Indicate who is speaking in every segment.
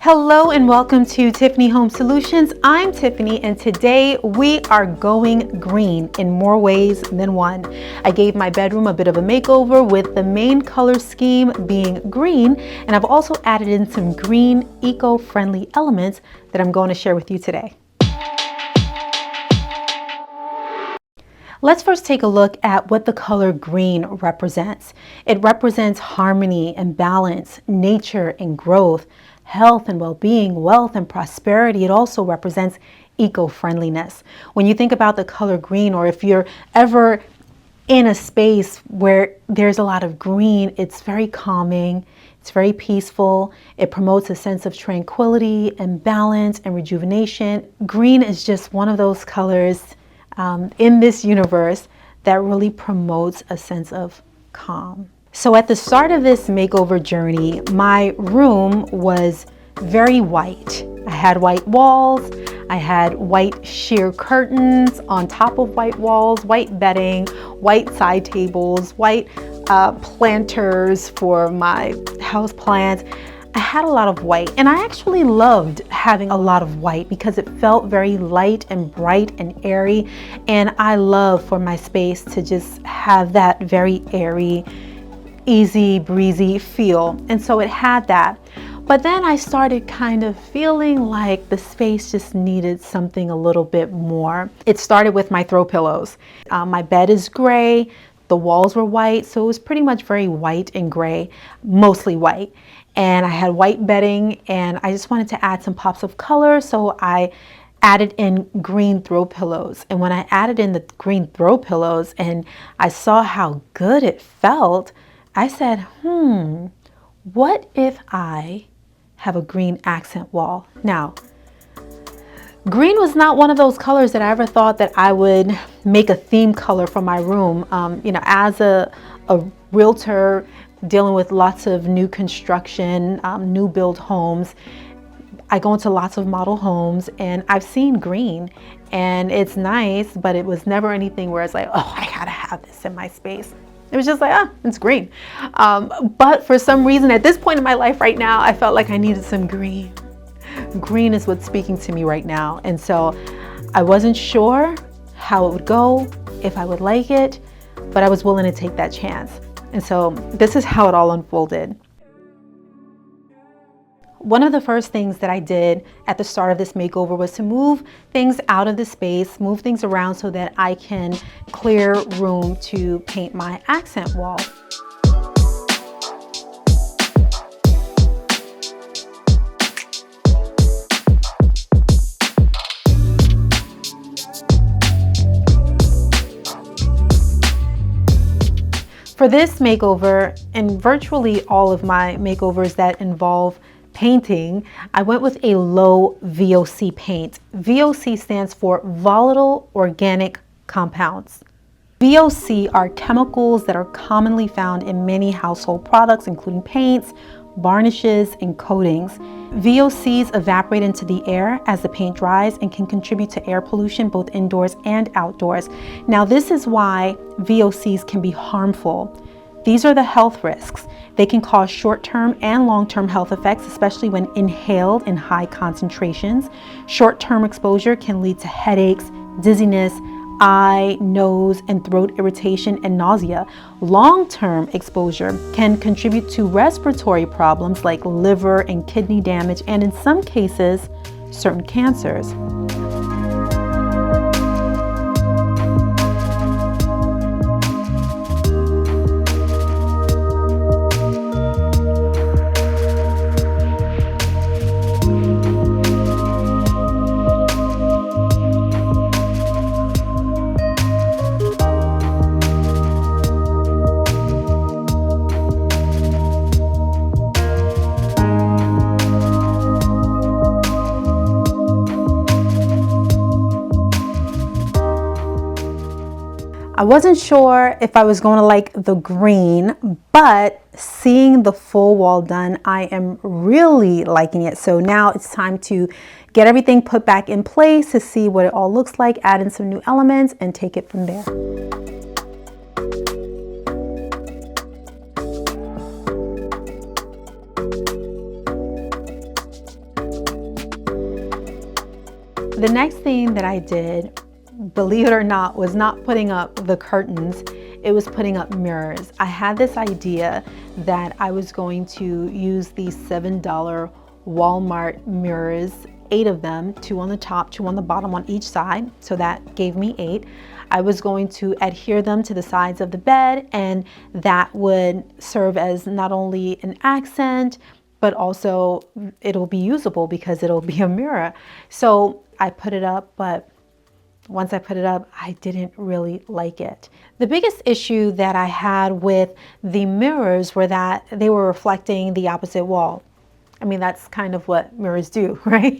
Speaker 1: Hello and welcome to Tiffany Home Solutions. I'm Tiffany and today we are going green in more ways than one. I gave my bedroom a bit of a makeover with the main color scheme being green, and I've also added in some green eco-friendly elements that I'm going to share with you today. Let's first take a look at what the color green represents. It represents harmony and balance, nature and growth, health and well-being, wealth and prosperity. It also represents eco-friendliness. When you think about the color green, or if you're ever in a space where there's a lot of green, it's very calming, it's very peaceful. It promotes a sense of tranquility and balance and rejuvenation. Green is just one of those colors in this universe that really promotes a sense of calm. So at the start of this makeover journey, my room was very white. I had white walls, I had white sheer curtains on top of white walls, white bedding, white side tables, white planters for my house plants. I had a lot of white, and I actually loved having a lot of white because it felt very light and bright and airy, and I love for my space to just have that very airy, easy breezy feel, and so it had that. But then I started kind of feeling like the space just needed something a little bit more. It started with my throw pillows. My bed is gray, the walls were white, so it was pretty much very white and gray, mostly white. And I had white bedding, and I just wanted to add some pops of color, so I added in green throw pillows. And when I added in the green throw pillows and I saw how good it felt, I said, what if I have a green accent wall? Now, green was not one of those colors that I ever thought that I would make a theme color for my room. As a realtor dealing with lots of new construction, new build homes, I go into lots of model homes, and I've seen green, and it's nice, but it was never anything where it's like, oh, I gotta have this in my space. It was just like, it's green. But for some reason, at this point in my life right now, I felt like I needed some green. Green is what's speaking to me right now. And so I wasn't sure how it would go, if I would like it, but I was willing to take that chance. And so this is how it all unfolded. One of the first things that I did at the start of this makeover was to move things out of the space, move things around so that I can clear room to paint my accent wall. For this makeover, and virtually all of my makeovers that involve painting, I went with a low VOC paint. VOC stands for volatile organic compounds. VOC are chemicals that are commonly found in many household products, including paints, varnishes, and coatings. VOCs evaporate into the air as the paint dries and can contribute to air pollution both indoors and outdoors. Now, this is why VOCs can be harmful. These are the health risks. They can cause short-term and long-term health effects, especially when inhaled in high concentrations. Short-term exposure can lead to headaches, dizziness, eye, nose, and throat irritation, and nausea. Long-term exposure can contribute to respiratory problems like liver and kidney damage, and in some cases, certain cancers. I wasn't sure if I was going to like the green, but seeing the full wall done, I am really liking it. So now it's time to get everything put back in place to see what it all looks like, add in some new elements, and take it from there. The next thing that I did, believe it or not, was not putting up the curtains. It was putting up mirrors. I had this idea that I was going to use these $7 Walmart mirrors, 8 of them, 2 on the top, 2 on the bottom on each side. So that gave me 8. I was going to adhere them to the sides of the bed, and that would serve as not only an accent, but also it'll be usable because it'll be a mirror. So I put it up, but once I put it up, I didn't really like it. The biggest issue that I had with the mirrors were that they were reflecting the opposite wall. I mean, that's kind of what mirrors do, right?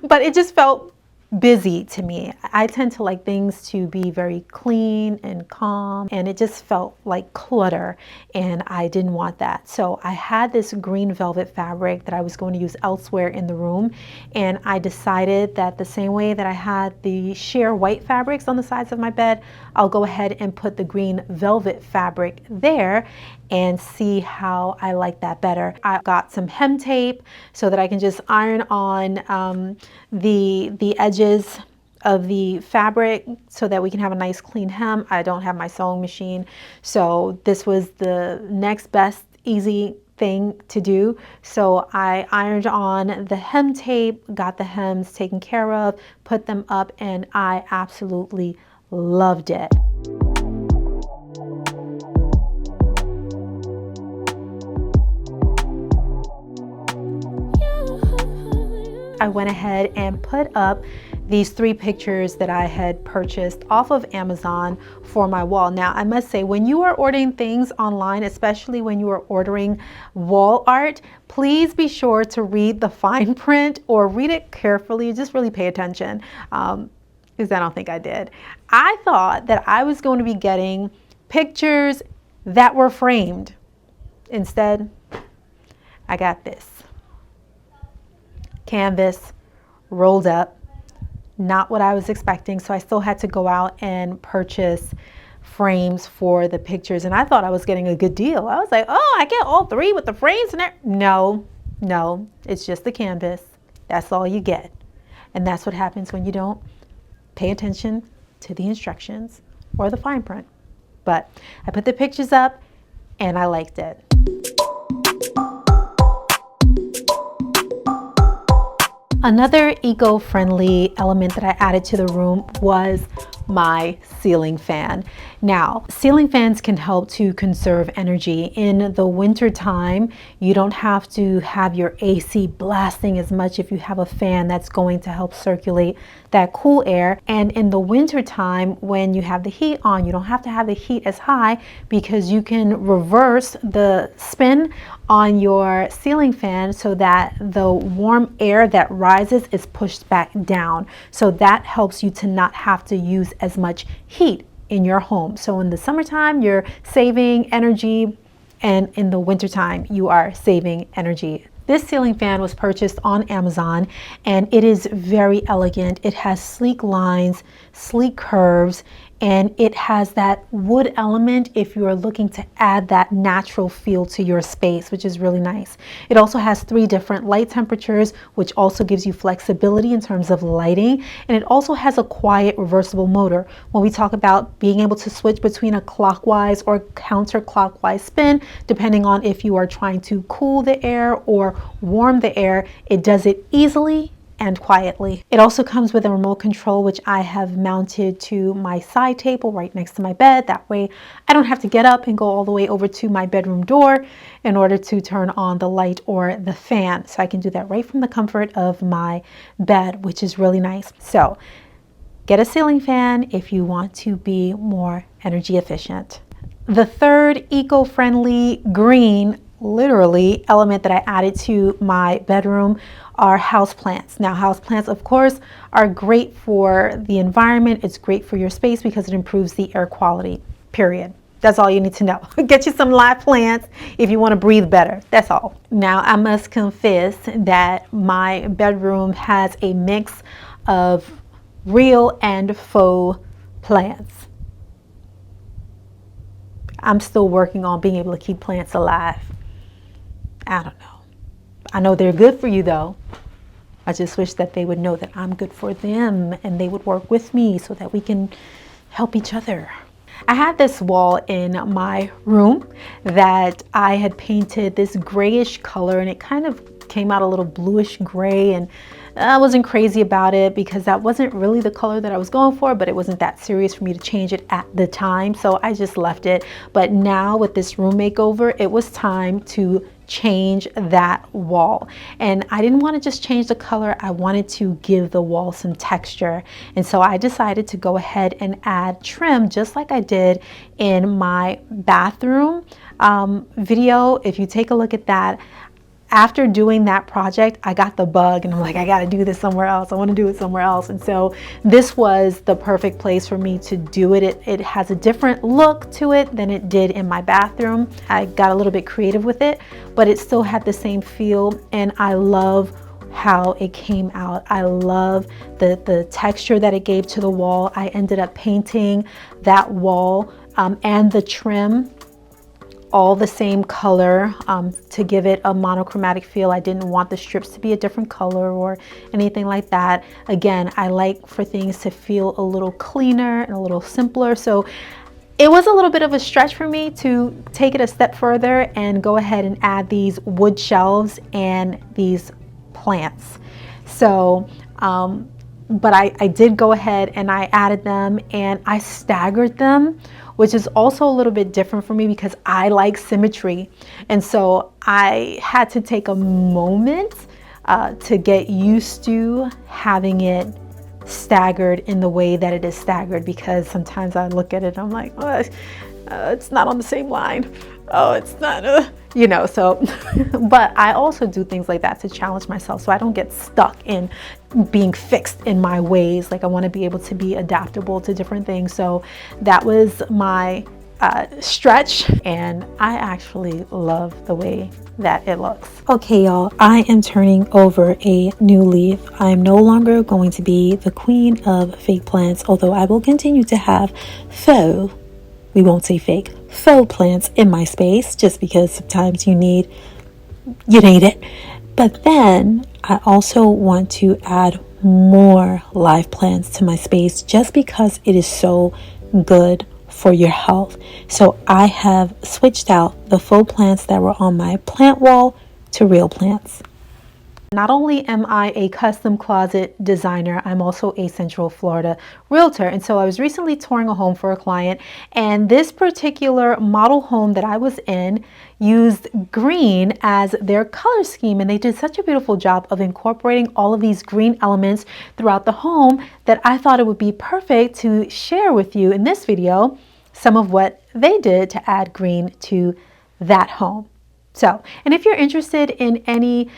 Speaker 1: But it just felt busy to me. I tend to like things to be very clean and calm, and it just felt like clutter, and I didn't want that. So I had this green velvet fabric that I was going to use elsewhere in the room, and I decided that the same way that I had the sheer white fabrics on the sides of my bed, I'll go ahead and put the green velvet fabric there and see how I like that better. I got some hem tape so that I can just iron on the edges of the fabric so that we can have a nice clean hem. I don't have my sewing machine, so this was the next best easy thing to do. So I ironed on the hem tape, got the hems taken care of, put them up, and I absolutely loved it. I went ahead and put up these 3 pictures that I had purchased off of Amazon for my wall. Now, I must say, when you are ordering things online, especially when you are ordering wall art, please be sure to read the fine print or read it carefully. Just really pay attention, because I don't think I did. I thought that I was going to be getting pictures that were framed. Instead, I got this. Canvas rolled up, not what I was expecting. So I still had to go out and purchase frames for the pictures, and I thought I was getting a good deal. I was like, oh, I get all 3 with the frames and everything. No, it's just the canvas. That's all you get. And that's what happens when you don't pay attention to the instructions or the fine print. But I put the pictures up and I liked it. Another eco-friendly element that I added to the room was my ceiling fan. Now, ceiling fans can help to conserve energy. In the winter time, you don't have to have your AC blasting as much if you have a fan that's going to help circulate that cool air. And in the winter time, when you have the heat on, you don't have to have the heat as high because you can reverse the spin on your ceiling fan so that the warm air that rises is pushed back down. So that helps you to not have to use as much heat in your home. So in the summertime, you're saving energy, and in the wintertime, you are saving energy. This ceiling fan was purchased on Amazon, and it is very elegant. It has sleek lines, sleek curves, and it has that wood element if you are looking to add that natural feel to your space, which is really nice. It also has 3 different light temperatures, which also gives you flexibility in terms of lighting. And it also has a quiet reversible motor. When we talk about being able to switch between a clockwise or counterclockwise spin, depending on if you are trying to cool the air or warm the air, it does it easily and quietly. It also comes with a remote control, which I have mounted to my side table right next to my bed. That way I don't have to get up and go all the way over to my bedroom door in order to turn on the light or the fan. So I can do that right from the comfort of my bed, which is really nice. So get a ceiling fan if you want to be more energy efficient. The third eco-friendly green, literally, element that I added to my bedroom are houseplants. Now, houseplants, of course, are great for the environment. It's great for your space because it improves the air quality, period. That's all you need to know. Get you some live plants if you want to breathe better. That's all. Now, I must confess that my bedroom has a mix of real and faux plants. I'm still working on being able to keep plants alive. I don't know. I know they're good for you though. I just wish that they would know that I'm good for them and they would work with me so that we can help each other. I had this wall in my room that I had painted this grayish color, and it kind of came out a little bluish gray, and I wasn't crazy about it because that wasn't really the color that I was going for, but it wasn't that serious for me to change it at the time, so I just left it. But now with this room makeover, it was time to change that wall, and I didn't want to just change the color. I wanted to give the wall some texture, and so I decided to go ahead and add trim just like I did in my bathroom video. If you take a look at that, after doing that project, I got the bug and I'm like, I got to do this somewhere else. I want to do it somewhere else. And so this was the perfect place for me to do it. It has a different look to it than it did in my bathroom. I got a little bit creative with it, but it still had the same feel, and I love how it came out. I love the texture that it gave to the wall. I ended up painting that wall and the trim all the same color to give it a monochromatic feel. I didn't want the strips to be a different color or anything like that. Again, I like for things to feel a little cleaner and a little simpler. So it was a little bit of a stretch for me to take it a step further and go ahead and add these wood shelves and these plants. So but I did go ahead and I added them and I staggered them, which is also a little bit different for me because I like symmetry. And so I had to take a moment to get used to having it staggered in the way that it is staggered, because sometimes I look at it and I'm like, oh, it's not on the same line. Oh, it's not, you know, so, but I also do things like that to challenge myself so I don't get stuck in being fixed in my ways. Like, I want to be able to be adaptable to different things. So that was my stretch, and I actually love the way that it looks. Okay, y'all, I am turning over a new leaf. I'm no longer going to be the queen of fake plants, although I will continue to have faux, we won't say fake, faux plants in my space, just because sometimes you need it. But then I also want to add more live plants to my space just because it is so good for your health. So I have switched out the faux plants that were on my plant wall to real plants. Not only am I a custom closet designer, I'm also a Central Florida realtor. And so I was recently touring a home for a client, and this particular model home that I was in used green as their color scheme. And they did such a beautiful job of incorporating all of these green elements throughout the home that I thought it would be perfect to share with you in this video some of what they did to add green to that home. So, and if you're interested in any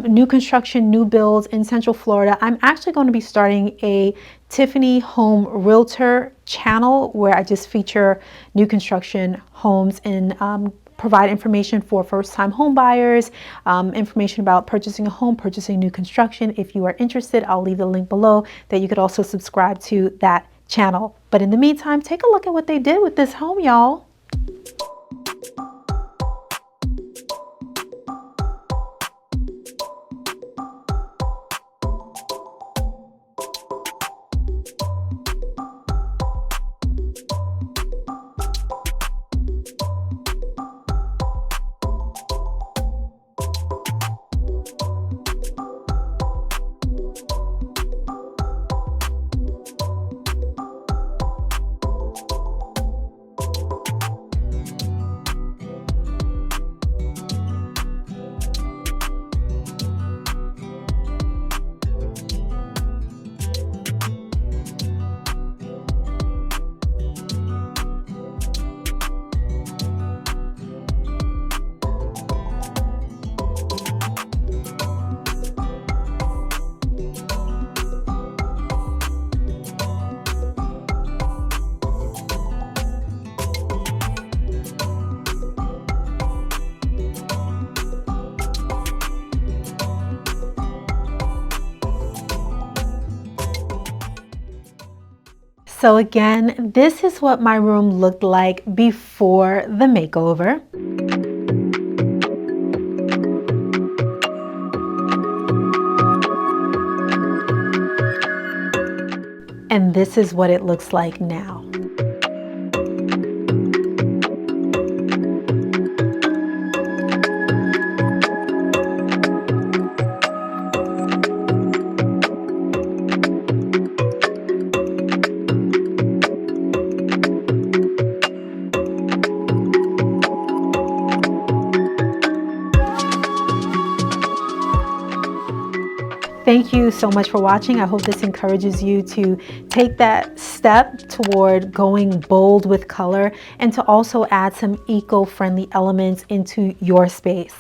Speaker 1: new construction, new builds in Central Florida, I'm actually going to be starting a Tiffany Home Realtor channel where I just feature new construction homes and provide information for first-time home buyers, information about purchasing a home, purchasing new construction. If you are interested, I'll leave the link below that you could also subscribe to that channel. But in the meantime, take a look at what they did with this home, y'all. So again, this is what my room looked like before the makeover. and this is what it looks like now. Thank you so much for watching. I hope this encourages you to take that step toward going bold with color and to also add some eco-friendly elements into your space.